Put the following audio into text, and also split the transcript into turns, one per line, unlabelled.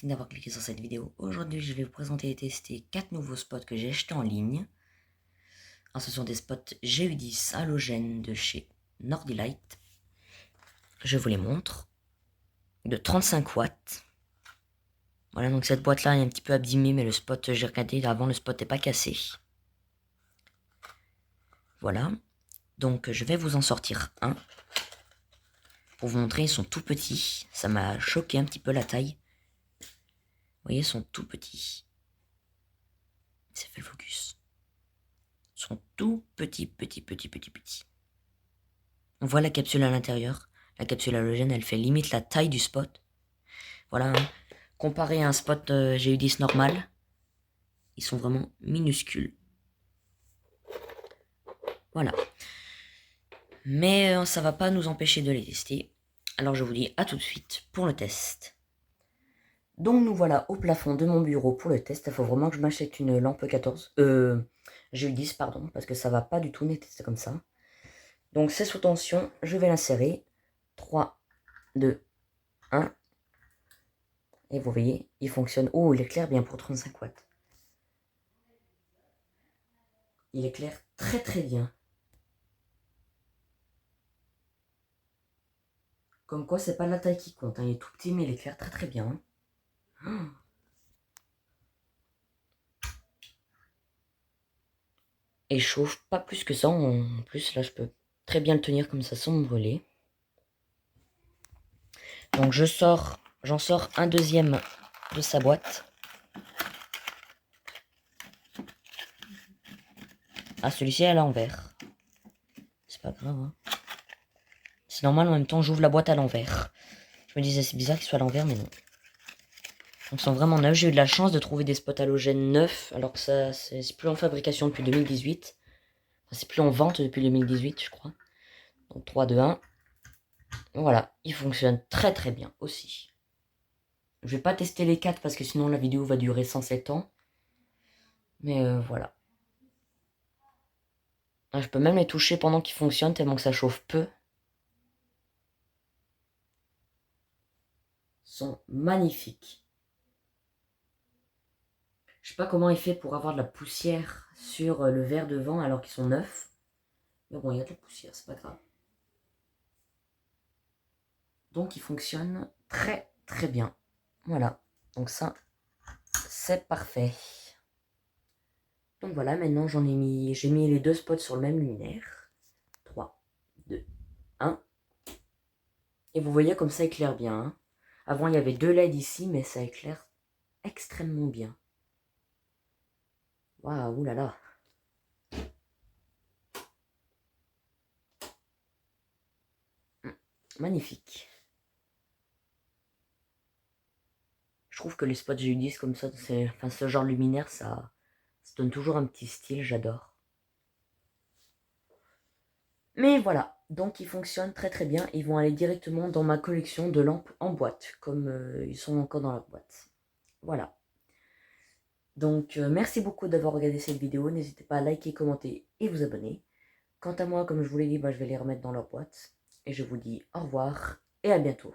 merci d'avoir cliqué sur cette vidéo. Aujourd'hui, je vais vous présenter et tester 4 nouveaux spots que j'ai achetés en ligne. Alors, ce sont des spots GU10 halogènes de chez Nordilight. Je vous les montre. De 35 watts. Voilà, donc cette boîte-là est un petit peu abîmée, mais le spot, j'ai regardé avant, le spot n'est pas cassé. Voilà. Donc, je vais vous en sortir un. Pour vous montrer, ils sont tout petits. Ça m'a choqué un petit peu la taille. Vous voyez, ils sont tout petits. Ça fait le focus. Ils sont tout petits. On voit la capsule à l'intérieur. La capsule halogène, elle fait limite la taille du spot. Voilà, hein. Comparé à un spot GU10 normal, ils sont vraiment minuscules. Voilà. Mais ça va pas nous empêcher de les tester. Alors je vous dis à tout de suite pour le test. Donc nous voilà au plafond de mon bureau pour le test. Il faut vraiment que je m'achète une lampe 14. GU10 pardon, parce que ça va pas du tout tester comme ça. Donc c'est sous tension, je vais l'insérer. 3, 2, 1. Et vous voyez, il fonctionne. Oh, il éclaire bien pour 35 watts. Il éclaire très bien. Comme quoi, c'est pas la taille qui compte. Hein. Il est tout petit, mais il éclaire très bien. Hein. Et chauffe pas plus que ça. En plus, là, je peux très bien le tenir comme ça sans me brûler. Donc, j'en sors un deuxième de sa boîte. Ah, celui-ci est à l'envers. C'est pas grave. Hein. C'est normal, en même temps, j'ouvre la boîte à l'envers. Je me disais, c'est bizarre qu'il soit à l'envers, mais non. Donc, ils sont vraiment neufs. J'ai eu de la chance de trouver des spots halogènes neufs, alors que ça, c'est plus en fabrication depuis 2018. Enfin, c'est plus en vente depuis 2018, je crois. Donc, 3, 2, 1. Voilà, il fonctionne très bien aussi. Je vais pas tester les 4 parce que sinon la vidéo va durer 107 ans. Mais voilà. Ah, je peux même les toucher pendant qu'ils fonctionnent tellement que ça chauffe peu. Ils sont magnifiques. Je sais pas comment il fait pour avoir de la poussière sur le verre devant alors qu'ils sont neufs. Mais bon, il y a de la poussière, c'est pas grave. Donc il fonctionne très bien. Voilà. Donc ça, c'est parfait. Donc voilà, maintenant j'ai mis les 2 spots sur le même luminaire. 3, 2, 1. Et vous voyez comme ça éclaire bien. Hein. Avant il y avait 2 LED ici, mais ça éclaire extrêmement bien. Waouh, oulala. Magnifique. Je trouve que les spots GU10 comme ça, enfin, ce genre de luminaire, ça donne toujours un petit style, j'adore. Mais voilà, donc ils fonctionnent très bien. Ils vont aller directement dans ma collection de lampes en boîte, comme ils sont encore dans la boîte. Voilà. Donc merci beaucoup d'avoir regardé cette vidéo. N'hésitez pas à liker, commenter et vous abonner. Quant à moi, comme je vous l'ai dit, je vais les remettre dans leur boîte. Et je vous dis au revoir et à bientôt.